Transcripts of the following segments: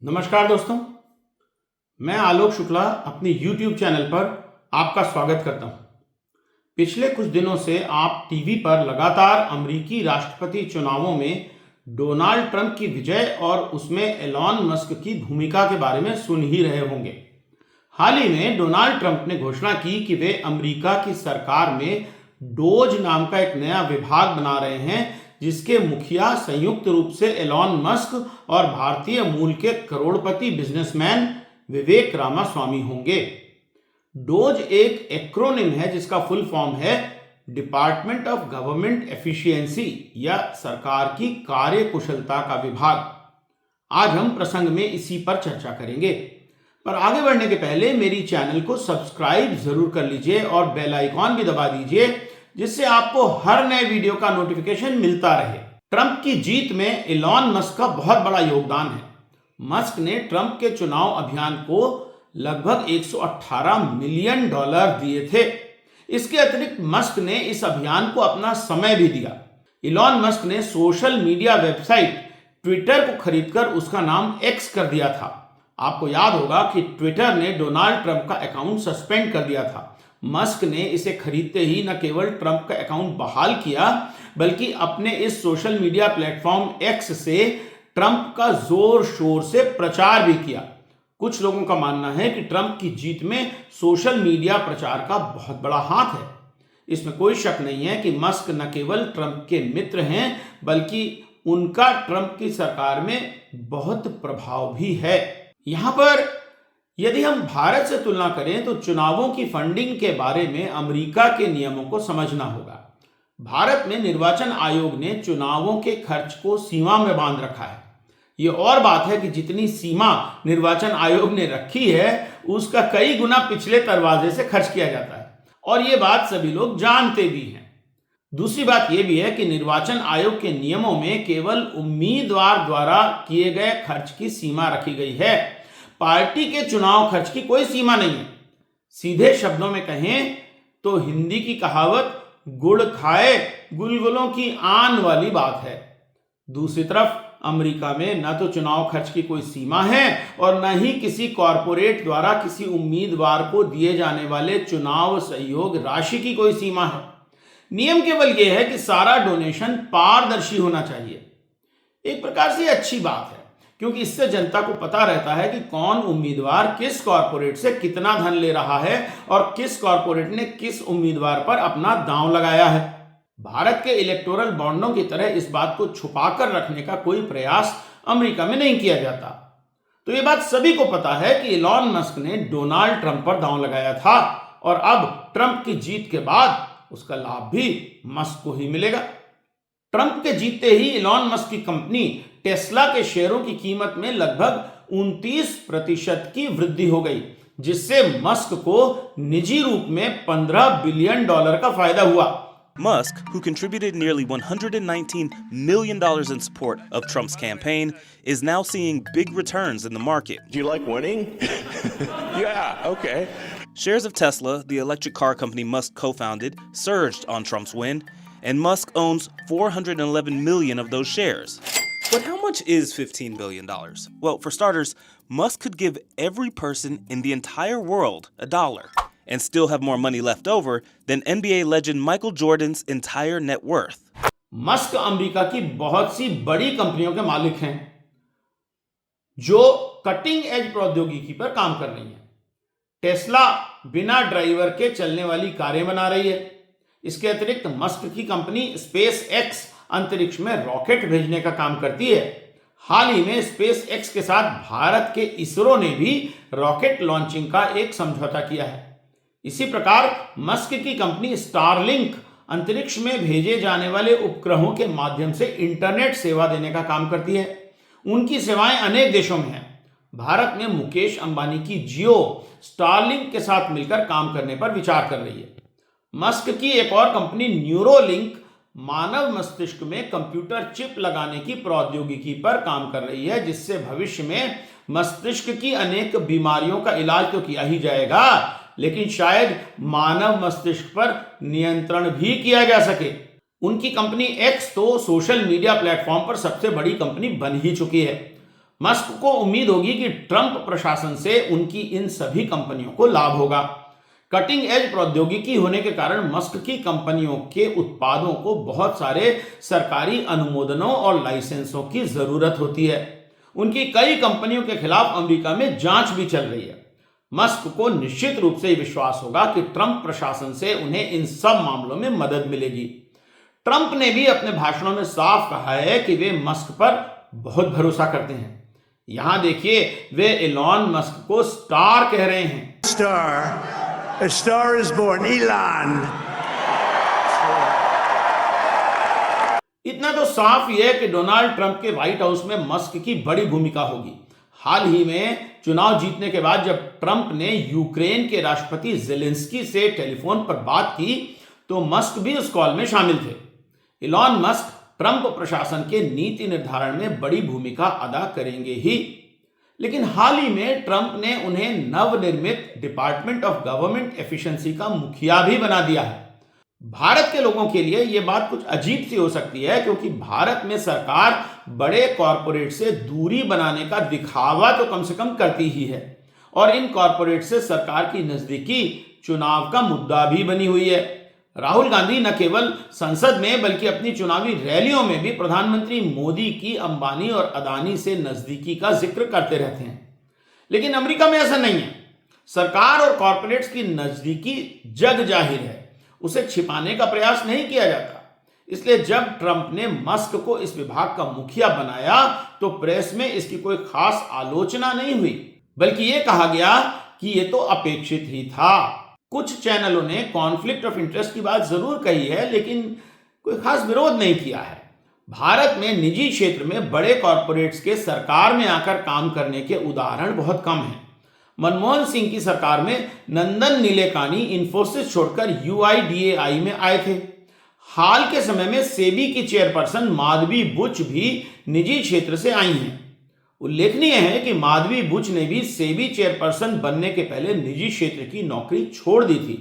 नमस्कार दोस्तों, मैं आलोक शुक्ला अपनी YouTube चैनल पर आपका स्वागत करता हूं। पिछले कुछ दिनों से आप टीवी पर लगातार अमेरिकी राष्ट्रपति चुनावों में डोनाल्ड ट्रंप की विजय और उसमें एलॉन मस्क की भूमिका के बारे में सुन ही रहे होंगे। हाल ही में डोनाल्ड ट्रंप ने घोषणा की कि वे अमेरिका की सरकार में डोज नाम का एक नया विभाग बना रहे हैं, जिसके मुखिया संयुक्त रूप से एलॉन मस्क और भारतीय मूल के करोड़पति बिजनेसमैन विवेक रामास्वामी होंगे। डोज एक एक्रोनिम है जिसका फुल फॉर्म है डिपार्टमेंट ऑफ गवर्नमेंट एफिशिएंसी या सरकार की कार्य कुशलता का विभाग। आज हम प्रसंग में इसी पर चर्चा करेंगे, पर आगे बढ़ने के पहले मेरी चैनल को सब्सक्राइब जरूर कर लीजिए और बेल आइकॉन भी दबा दीजिए, जिससे आपको हर नए वीडियो का नोटिफिकेशन मिलता रहे। ट्रंप की जीत में एलॉन मस्क का बहुत बड़ा योगदान है। मस्क ने ट्रंप के चुनाव अभियान को लगभग $118 मिलियन दिए थे। इसके अतिरिक्त मस्क ने इस अभियान को अपना समय भी दिया। एलॉन मस्क ने सोशल मीडिया वेबसाइट ट्विटर को खरीदकर उसका नाम एक्स कर दिया था। आपको याद होगा कि ट्विटर ने डोनाल्ड ट्रंप का अकाउंट सस्पेंड कर दिया था। मस्क ने इसे खरीदते ही न केवल ट्रंप का अकाउंट बहाल किया, बल्कि अपने इस सोशल मीडिया प्लेटफॉर्म एक्स से ट्रंप का जोर शोर से प्रचार भी किया। कुछ लोगों का मानना है कि ट्रंप की जीत में सोशल मीडिया प्रचार का बहुत बड़ा हाथ है। इसमें कोई शक नहीं है कि मस्क न केवल ट्रंप के मित्र हैं, बल्कि उनका ट्रंप की सरकार में बहुत प्रभाव भी है। यहां पर यदि हम भारत से तुलना करें तो चुनावों की फंडिंग के बारे में अमेरिका के नियमों को समझना होगा। भारत में निर्वाचन आयोग ने चुनावों के खर्च को सीमा में बांध रखा है। ये और बात है कि जितनी सीमा निर्वाचन आयोग ने रखी है, उसका कई गुना पिछले दरवाजे से खर्च किया जाता है, और ये बात सभी लोग जानते भी हैं। दूसरी बात यह भी है कि निर्वाचन आयोग के नियमों में केवल उम्मीदवार द्वारा किए गए खर्च की सीमा रखी गई है। पार्टी के चुनाव खर्च की कोई सीमा नहीं है। सीधे शब्दों में कहें तो हिंदी की कहावत गुड़ खाए गुलगुलों की आन वाली बात है। दूसरी तरफ अमेरिका में न तो चुनाव खर्च की कोई सीमा है और न ही किसी कॉरपोरेट द्वारा किसी उम्मीदवार को दिए जाने वाले चुनाव सहयोग राशि की कोई सीमा है। नियम केवल यह है कि सारा डोनेशन पारदर्शी होना चाहिए। एक प्रकार से अच्छी बात है, क्योंकि इससे जनता को पता रहता है कि कौन उम्मीदवार किस कॉरपोरेट से कितना धन ले रहा है और किस कॉरपोरेट ने किस उम्मीदवार पर अपना दांव लगाया है। भारत के इलेक्टोरल बॉन्डों की तरह इस बात को छुपाकर रखने का कोई प्रयास अमेरिका में नहीं किया जाता। तो ये बात सभी को पता है कि एलॉन मस्क ने डोनाल्ड ट्रंप पर दांव लगाया था, और अब ट्रंप की जीत के बाद उसका लाभ भी मस्क को ही मिलेगा। ट्रंप के जीतते ही एलॉन मस्क की कंपनी टेस्ला के शेयरों की कीमत में लगभग 29% की वृद्धि हो गई, जिससे मस्क को निजी रूप में $15 बिलियन का फायदा हुआ। Musk, who contributed nearly $119 million in support of Trump's campaign, is now seeing big returns in the market. Do you like winning? Yeah, okay. Shares of Tesla, the electric car company Musk co-founded, surged on Trump's win, and Musk owns 411 million of those shares. But how much is $15 billion? Well, for starters, Musk could give every person in the entire world $1 and still have more money left over than NBA legend Michael Jordan's entire net worth. Musk America की बहुत सी बड़ी कंपनियों के मालिक हैं जो cutting edge प्रौद्योगिकी पर काम कर रही हैं। टेस्ला बिना ड्राइवर के चलने वाली कारें बना रही है। इसके अतिरिक्त मस्क की कंपनी स्पेस एक्स अंतरिक्ष में रॉकेट भेजने का काम करती है। हाल ही में स्पेस एक्स के साथ भारत के इसरो ने भी रॉकेट लॉन्चिंग का एक समझौता किया है। इसी प्रकार मस्क की कंपनी स्टारलिंक अंतरिक्ष में भेजे जाने वाले उपग्रहों के माध्यम से इंटरनेट सेवा देने का काम करती है। उनकी सेवाएं अनेक देशों में हैं। भारत में मुकेश अंबानी की जियो स्टारलिंक के साथ मिलकर काम करने पर विचार कर रही है। मस्क की एक और कंपनी न्यूरोलिंक मानव मस्तिष्क में कंप्यूटर चिप लगाने की प्रौद्योगिकी पर काम कर रही है, जिससे भविष्य में मस्तिष्क की अनेक बीमारियों का इलाज तो किया ही जाएगा, लेकिन शायद मानव मस्तिष्क पर नियंत्रण भी किया जा सके। उनकी कंपनी एक्स तो सोशल मीडिया प्लेटफॉर्म पर सबसे बड़ी कंपनी बन ही चुकी है। मस्क को उम्मीद होगी कि ट्रंप प्रशासन से उनकी इन सभी कंपनियों को लाभ होगा। कटिंग एज प्रौद्योगिकी होने के कारण मस्क की कंपनियों के उत्पादों को बहुत सारे सरकारी अनुमोदनों और लाइसेंसों की जरूरत होती है। उनकी कई कंपनियों के खिलाफ अमेरिका में जांच भी चल रही है। मस्क को निश्चित रूप से विश्वास होगा कि ट्रंप प्रशासन से उन्हें इन सब मामलों में मदद मिलेगी। ट्रंप ने भी अपने भाषणों में साफ कहा है कि वे मस्क पर बहुत भरोसा करते हैं। यहां देखिए, वे एलॉन मस्क को स्टार कह रहे हैं। A star is born, Elon. इतना तो साफ ही है कि डोनाल्ड ट्रंप के व्हाइट हाउस में मस्क की बड़ी भूमिका होगी। हाल ही में चुनाव जीतने के बाद जब ट्रंप ने यूक्रेन के राष्ट्रपति जेलेंस्की से टेलीफोन पर बात की तो मस्क भी उस कॉल में शामिल थे। इलॉन मस्क ट्रंप प्रशासन के नीति निर्धारण में बड़ी भूमिका अदा करेंगे ही, लेकिन हाल ही में ट्रंप ने उन्हें नवनिर्मित डिपार्टमेंट ऑफ गवर्नमेंट एफिशिएंसी का मुखिया भी बना दिया है। भारत के लोगों के लिए यह बात कुछ अजीब सी हो सकती है, क्योंकि भारत में सरकार बड़े कॉरपोरेट से दूरी बनाने का दिखावा तो कम से कम करती ही है, और इन कॉरपोरेट से सरकार की नजदीकी चुनाव का मुद्दा भी बनी हुई है। राहुल गांधी न केवल संसद में बल्कि अपनी चुनावी रैलियों में भी प्रधानमंत्री मोदी की अंबानी और अदानी से नजदीकी का जिक्र करते रहते हैं। लेकिन अमेरिका में ऐसा नहीं है। सरकार और कॉरपोरेट्स की नजदीकी जग जाहिर है, उसे छिपाने का प्रयास नहीं किया जाता। इसलिए जब ट्रंप ने मस्क को इस विभाग का मुखिया बनाया तो प्रेस में इसकी कोई खास आलोचना नहीं हुई, बल्कि यह कहा गया कि यह तो अपेक्षित ही था। कुछ चैनलों ने कॉन्फ्लिक्ट ऑफ इंटरेस्ट की बात जरूर कही है, लेकिन कोई खास विरोध नहीं किया है। भारत में निजी क्षेत्र में बड़े कॉरपोरेट्स के सरकार में आकर काम करने के उदाहरण बहुत कम हैं। मनमोहन सिंह की सरकार में नंदन नीलेकानी इंफोसिस छोड़कर UIDAI में आए थे। हाल के समय में सेबी की चेयरपर्सन माधवी बुच भी निजी क्षेत्र से आई हैं। उल्लेखनीय है कि माधवी बुच ने भी सेबी चेयरपर्सन बनने के पहले निजी क्षेत्र की नौकरी छोड़ दी थी।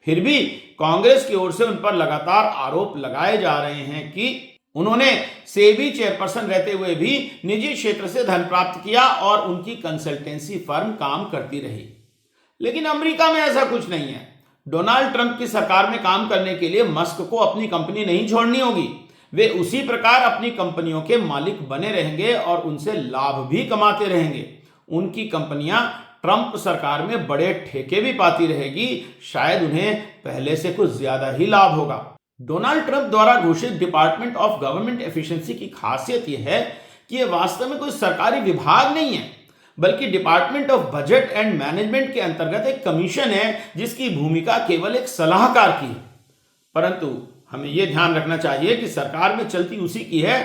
फिर भी कांग्रेस की ओर से उन पर लगातार आरोप लगाए जा रहे हैं कि उन्होंने सेबी चेयरपर्सन रहते हुए भी निजी क्षेत्र से धन प्राप्त किया और उनकी कंसल्टेंसी फर्म काम करती रही। लेकिन अमेरिका में ऐसा कुछ नहीं है। डोनाल्ड ट्रंप की सरकार में काम करने के लिए मस्क को अपनी कंपनी नहीं छोड़नी होगी। वे उसी प्रकार अपनी कंपनियों के मालिक बने रहेंगे और उनसे लाभ भी कमाते रहेंगे। उनकी कंपनियां ट्रंप सरकार में बड़े ठेके भी पाती रहेगी, शायद उन्हें पहले से कुछ ज्यादा ही लाभ होगा। डोनाल्ड ट्रंप द्वारा घोषित डिपार्टमेंट ऑफ गवर्नमेंट एफिशिएंसी की खासियत यह है कि यह वास्तव में कोई सरकारी विभाग नहीं है, बल्कि department of budget and management के अंतर्गत एक कमीशन है जिसकी भूमिका केवल एक सलाहकार की है। परंतु हमें यह ध्यान रखना चाहिए कि सरकार में चलती उसी की है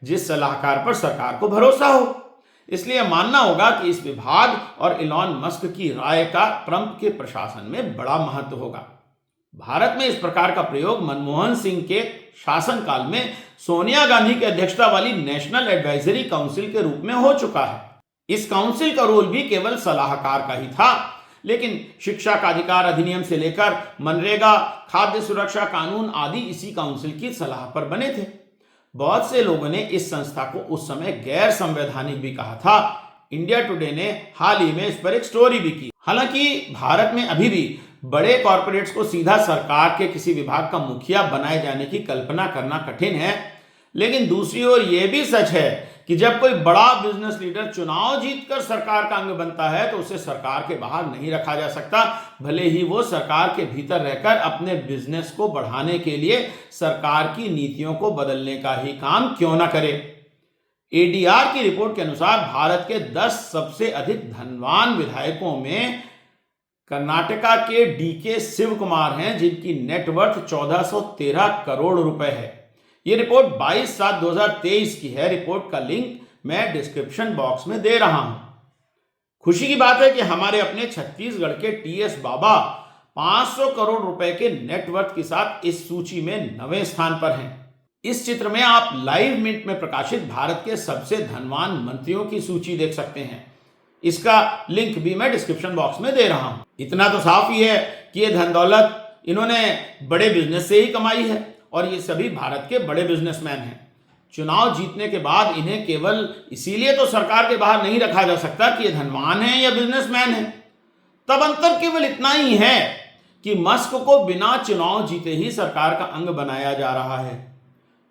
जिस सलाहकार पर सरकार को भरोसा हो। इसलिए मानना होगा कि इस विभाग और इलॉन मस्क की राय का ट्रंप के प्रशासन में बड़ा महत्व होगा। भारत में इस प्रकार का प्रयोग मनमोहन सिंह के शासनकाल में सोनिया गांधी की अध्यक्षता वाली नेशनल एडवाइजरी काउंसिल के रूप में हो चुका है। इस काउंसिल का रोल भी केवल सलाहकार का ही था, लेकिन शिक्षा का अधिकार अधिनियम से लेकर मनरेगा, खाद्य सुरक्षा कानून आदि इसी काउंसिल की सलाह पर बने थे। बहुत से लोगों ने इस संस्था को उस समय गैर संवैधानिक भी कहा था। इंडिया टुडे ने हाल ही में इस पर एक स्टोरी भी की। हालांकि भारत में अभी भी बड़े कॉरपोरेट्स को सीधा सरकार के किसी विभाग का मुखिया बनाए जाने की कल्पना करना कठिन है, लेकिन दूसरी ओर यह भी सच है कि जब कोई बड़ा बिजनेस लीडर चुनाव जीतकर सरकार का अंग बनता है तो उसे सरकार के बाहर नहीं रखा जा सकता, भले ही वो सरकार के भीतर रहकर अपने बिजनेस को बढ़ाने के लिए सरकार की नीतियों को बदलने का ही काम क्यों ना करे। ADR की रिपोर्ट के अनुसार भारत के 10 सबसे अधिक धनवान विधायकों में कर्नाटका के DK शिव कुमार हैं, जिनकी नेटवर्थ 1413 करोड़ रुपए है। यह रिपोर्ट 22/7/2023 की है। रिपोर्ट का लिंक मैं डिस्क्रिप्शन बॉक्स में दे रहा हूं। खुशी की बात है कि हमारे अपने छत्तीसगढ़ के TS बाबा 500 करोड़ रुपए के नेटवर्थ के साथ इस सूची में 9वें स्थान पर हैं। इस चित्र में आप लाइव मिंट में प्रकाशित भारत के सबसे धनवान मंत्रियों की सूची देख सकते हैं। इसका लिंक भी मैं डिस्क्रिप्शन बॉक्स में दे रहा हूं। इतना तो साफ ही है कि यह धन दौलत इन्होंने बड़े बिजनेस से ही कमाई है और ये सभी भारत के बड़े बिजनेसमैन हैं। चुनाव जीतने के बाद इन्हें केवल इसीलिए तो सरकार के बाहर नहीं रखा जा सकता कि ये धनवान है या बिजनेसमैन है। तब अंतर केवल इतना ही है कि मस्क को बिना चुनाव जीते ही सरकार का अंग बनाया जा रहा है।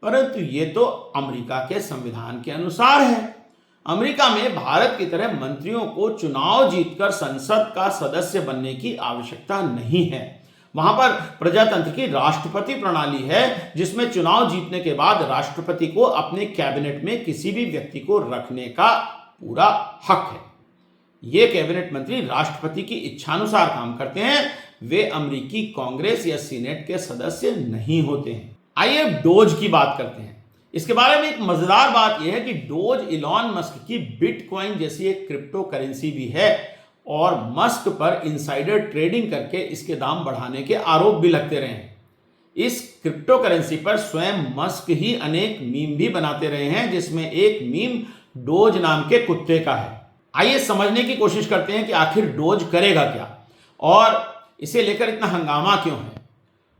परंतु ये तो अमेरिका के संविधान के अनुसार है। अमेरिका में भारत की तरह मंत्रियों को चुनाव जीतकर संसद का सदस्य बनने की आवश्यकता नहीं है। वहां पर प्रजातंत्र की राष्ट्रपति प्रणाली है, जिसमें चुनाव जीतने के बाद राष्ट्रपति को अपने कैबिनेट में किसी भी व्यक्ति को रखने का पूरा हक है। ये कैबिनेट मंत्री राष्ट्रपति की इच्छानुसार काम करते हैं, वे अमेरिकी कांग्रेस या सीनेट के सदस्य नहीं होते हैं। आइए अब डोज की बात करते हैं। इसके बारे में एक मजेदार बात यह है कि डोज इलॉन मस्क की बिटकॉइन जैसी एक क्रिप्टो करेंसी भी है और मस्क पर इनसाइडर ट्रेडिंग करके इसके दाम बढ़ाने के आरोप भी लगते रहे हैं। इस क्रिप्टो करेंसी पर स्वयं मस्क ही अनेक मीम भी बनाते रहे हैं, जिसमें एक मीम डोज नाम के कुत्ते का है। आइए समझने की कोशिश करते हैं कि आखिर डोज करेगा क्या और इसे लेकर इतना हंगामा क्यों है।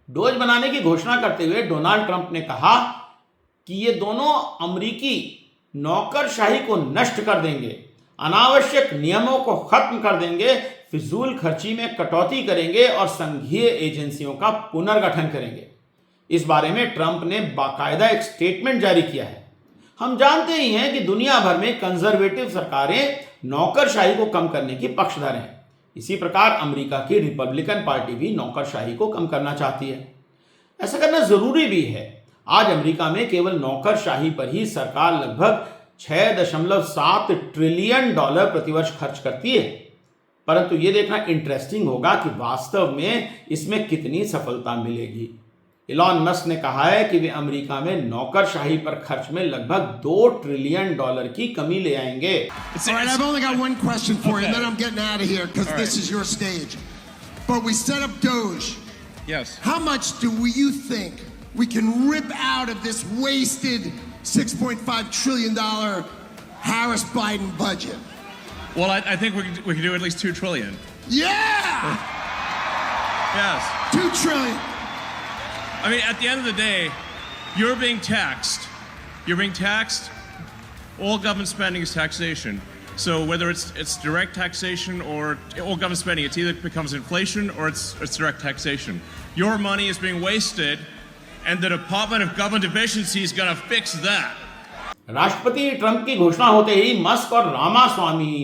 डोज बनाने की घोषणा करते हुए डोनाल्ड ट्रंप ने कहा कि ये दोनों अमेरिकी नौकरशाही को नष्ट कर देंगे, अनावश्यक नियमों को खत्म कर देंगे, फिजूल खर्ची में कटौती करेंगे और संघीय एजेंसियों का पुनर्गठन करेंगे। इस बारे में ट्रंप ने बाकायदा एक स्टेटमेंट जारी किया है। हम जानते ही हैं कि दुनिया भर में कंजर्वेटिव सरकारें नौकरशाही को कम करने की पक्षधर हैं। इसी प्रकार अमेरिका की रिपब्लिकन पार्टी भी नौकरशाही को कम करना चाहती है। ऐसा करना जरूरी भी है। आज अमेरिका में केवल नौकरशाही पर ही सरकार लगभग 6.7 ट्रिलियन डॉलर प्रतिवर्ष खर्च करती है। परंतु यह देखना इंटरेस्टिंग होगा कि वास्तव में इसमें कितनी सफलता मिलेगी। इलॉन मस्क ने कहा है कि वे अमेरिका में नौकरशाही पर खर्च में लगभग 2 ट्रिलियन डॉलर की कमी ले आएंगे। All right, I've only got one question for you, and then I'm getting out of here because this is your stage. But we set up Doge. Yes. How much do you think we can rip out of this wasted $6.5 trillion Harris-Biden budget? Well, I think we could do at least 2 trillion. Yeah! Yes. 2 trillion. I mean, at the end of the day, you're being taxed. You're being taxed. All government spending is taxation. So whether it's direct taxation or all government spending, it either becomes inflation or it's direct taxation. Your money is being wasted, and the Department of Government Efficiency is going to fix that. राष्ट्रपति Trump की घोषणा होते ही Musk और रामास्वामी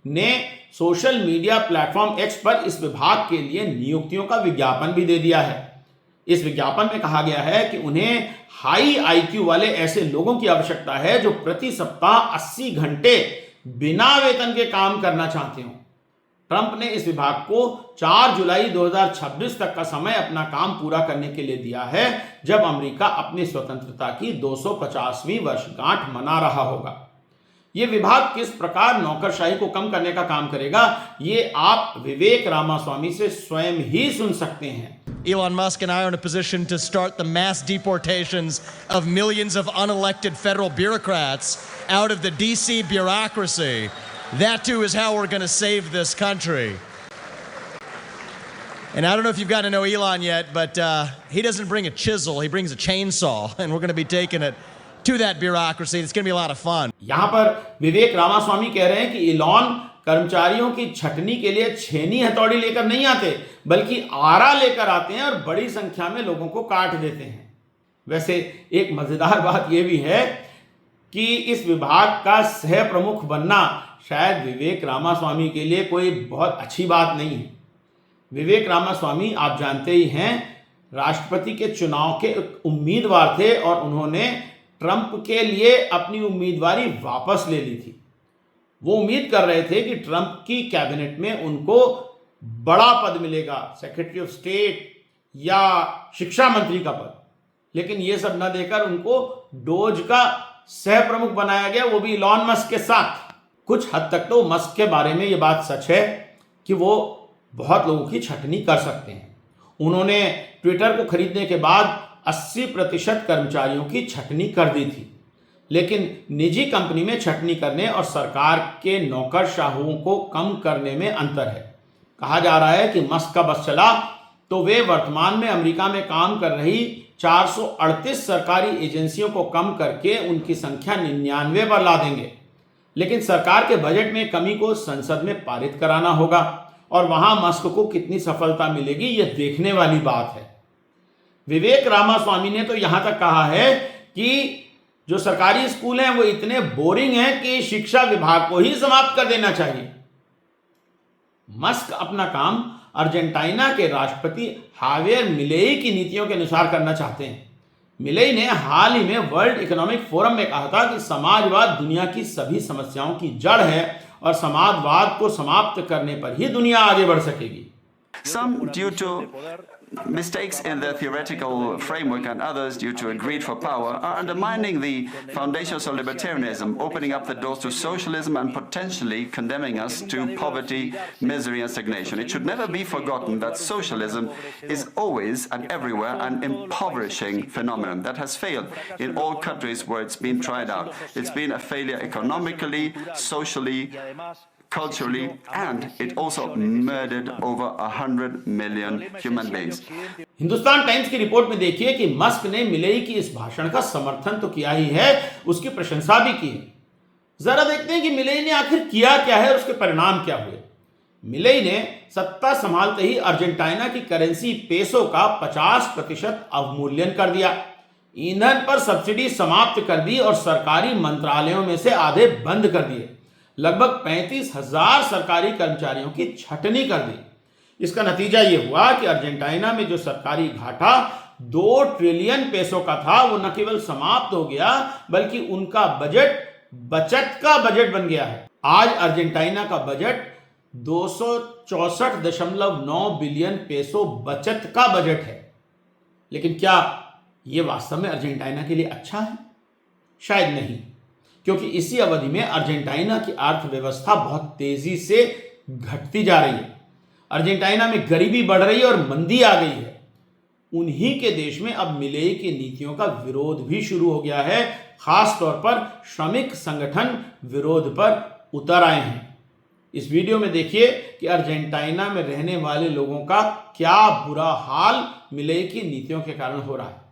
ने social media platform x पर इस विभाग के लिए नियुक्तियों का विज्ञापन भी दे दिया है। इस विज्ञापन में कहा गया है कि उन्हें हाई आईक्यू वाले ऐसे लोगों की आवश्यकता है जो प्रति सप्ताह 80 घंटे बिना वेतन के काम करना चाहते हो। ट्रंप ने इस विभाग को 4 जुलाई 2026 तक का समय अपना काम पूरा करने के लिए दिया है, जब अमेरिका अपनी स्वतंत्रता की 250वीं वर्षगांठ मना रहा होगा। ये विभाग किस प्रकार नौकरशाही को कम करने का काम करेगा, ये आप विवेक रामास्वामी से स्वयं ही सुन सकते हैं। Elon Musk and I are in a position to start the mass deportations of millions of unelected federal bureaucrats out of the DC bureaucracy. That too is how we're going to save this country. And I don't know if you've gotten to know Elon yet, but he doesn't bring a chisel, he brings a chainsaw, and we're going to be taking it to that bureaucracy. It's going to be a lot of fun. यहाँ पर विवेक रामास्वामी कह रहे हैं कि Elon कर्मचारियों की छटनी के लिए छेनी हथौड़ी लेकर नहीं आते, बल्कि आरा लेकर आते हैं और बड़ी संख्या में लोगों को काट देते हैं। वैसे एक मजेदार बात यह भी है कि इस विभाग का सह प्रमुख बनना शायद विवेक रामास्वामी के लिए कोई बहुत अच्छी बात नहीं है। विवेक रामास्वामी आप जानते ही हैं, राष्ट्रपति के चुनाव के उम्मीदवार थे और उन्होंने ट्रंप के लिए अपनी उम्मीदवारी वापस ले ली थी। वो उम्मीद कर रहे थे कि ट्रंप की कैबिनेट में उनको बड़ा पद मिलेगा, सेक्रेटरी ऑफ स्टेट या शिक्षा मंत्री का पद, लेकिन ये सब न देकर उनको डोज का सह प्रमुख बनाया गया, वो भी इलॉन मस्क के साथ। कुछ हद तक तो मस्क के बारे में ये बात सच है कि वो बहुत लोगों की छटनी कर सकते हैं। उन्होंने ट्विटर को खरीदने के बाद 80% कर्मचारियों की छटनी कर दी थी, लेकिन निजी कंपनी में छटनी करने और सरकार के नौकरशाहों को कम करने में अंतर है। कहा जा रहा है कि मस्क का बस चला तो वे वर्तमान में अमेरिका में काम कर रही 438 सरकारी एजेंसियों को कम करके उनकी संख्या 99 पर ला देंगे। लेकिन सरकार के बजट में कमी को संसद में पारित कराना होगा और वहां मस्क को कितनी सफलता मिलेगी यह देखने वाली बात है। विवेक रामास्वामी ने तो यहां तक कहा है कि जो सरकारी स्कूल हैं वो इतने बोरिंग हैं कि शिक्षा विभाग को ही समाप्त कर देना चाहिए। मस्क अपना काम अर्जेंटीना के राष्ट्रपति हावियर मिलेई की नीतियों के अनुसार करना चाहते हैं। मिलेई ने हाल ही में वर्ल्ड इकोनॉमिक फोरम में कहा था कि समाजवाद दुनिया की सभी समस्याओं की जड़ है और समाजवाद को समाप्त करने पर ही दुनिया आगे बढ़ सकेगी। Some due to mistakes in the theoretical framework and others due to a greed for power are undermining the foundations of libertarianism, opening up the doors to socialism and potentially condemning us to poverty, misery and stagnation. It should never be forgotten that socialism is always and everywhere an impoverishing phenomenon that has failed in all countries where it's been tried out. It's been a failure economically, socially, culturally, and it also murdered over 100 million human beings. Hindustan times की report में देखिए कि Musk ने Milei की इस भाषण का समर्थन तो किया ही है, उसकी प्रशंसा भी की है। जरा देखते हैं कि मिलेई ने आखिर किया क्या है और उसके परिणाम क्या हुए। मिलेई ने सत्ता संभालते ही अर्जेंटीना की करेंसी पेसो का 50% अवमूल्यन कर दिया, ईंधन पर सब्सिडी समाप्त कर दी और सरकारी मंत्रालयों में से आधे बंद कर दिए। लगभग 35,000 सरकारी कर्मचारियों की छटनी कर दी। इसका नतीजा यह हुआ कि अर्जेंटीना में जो सरकारी घाटा 2 ट्रिलियन पेसो का था वो न केवल समाप्त हो गया बल्कि उनका बजट बचत का बजट बन गया है। आज अर्जेंटीना का बजट 264.9 बिलियन पेसो बचत का बजट है। लेकिन क्या यह वास्तव में अर्जेंटीना के लिए अच्छा है? शायद नहीं, क्योंकि इसी अवधि में अर्जेंटीना की अर्थव्यवस्था बहुत तेजी से घटती जा रही है। अर्जेंटीना में गरीबी बढ़ रही है और मंदी आ गई है। उन्हीं के देश में अब मिलेई की नीतियों का विरोध भी शुरू हो गया है। खास तौर पर श्रमिक संगठन विरोध पर उतर आए हैं। इस वीडियो में देखिए कि अर्जेंटीना में रहने वाले लोगों का क्या बुरा हाल मिलेई की नीतियों के कारण हो रहा है।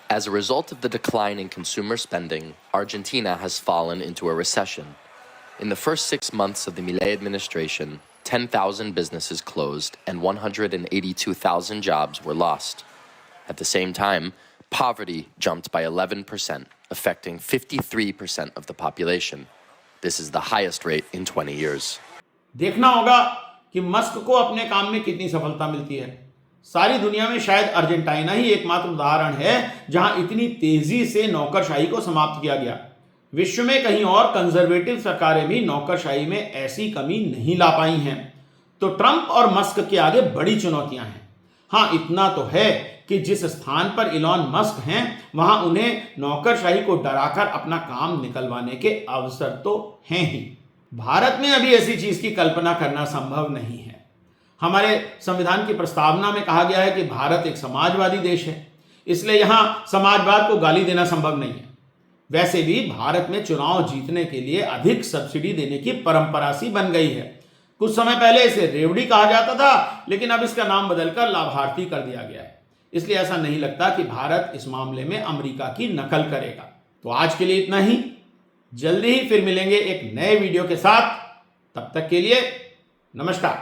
As a result of the decline in consumer spending, Argentina has fallen into a recession. In the first 6 months of the Milei administration, 10,000 businesses closed and 182,000 jobs were lost. At the same time, poverty jumped by 11%, affecting 53% of the population. This is the highest rate in 20 years. देखना होगा कि Musk को अपने काम में कितनी सफलता मिलती है। सारी दुनिया में शायद अर्जेंटीना ही एकमात्र उदाहरण है जहां इतनी तेजी से नौकरशाही को समाप्त किया गया। विश्व में कहीं और कंजर्वेटिव सरकारें भी नौकरशाही में ऐसी कमी नहीं ला पाई हैं। तो ट्रंप और मस्क के आगे बड़ी चुनौतियां हैं। हाँ, इतना तो है कि जिस स्थान पर इलॉन मस्क हैं वहां उन्हें नौकरशाही को डराकर अपना काम निकलवाने के अवसर तो हैं ही। भारत में अभी ऐसी चीज की कल्पना करना संभव नहीं है। हमारे संविधान की प्रस्तावना में कहा गया है कि भारत एक समाजवादी देश है, इसलिए यहां समाजवाद को गाली देना संभव नहीं है। वैसे भी भारत में चुनाव जीतने के लिए अधिक सब्सिडी देने की परंपरा सी बन गई है। कुछ समय पहले इसे रेवड़ी कहा जाता था, लेकिन अब इसका नाम बदलकर लाभार्थी कर दिया गया है। इसलिए ऐसा नहीं लगता कि भारत इस मामले में अमेरिका की नकल करेगा। तो आज के लिए इतना ही। जल्दी ही फिर मिलेंगे एक नए वीडियो के साथ। तब तक के लिए नमस्कार।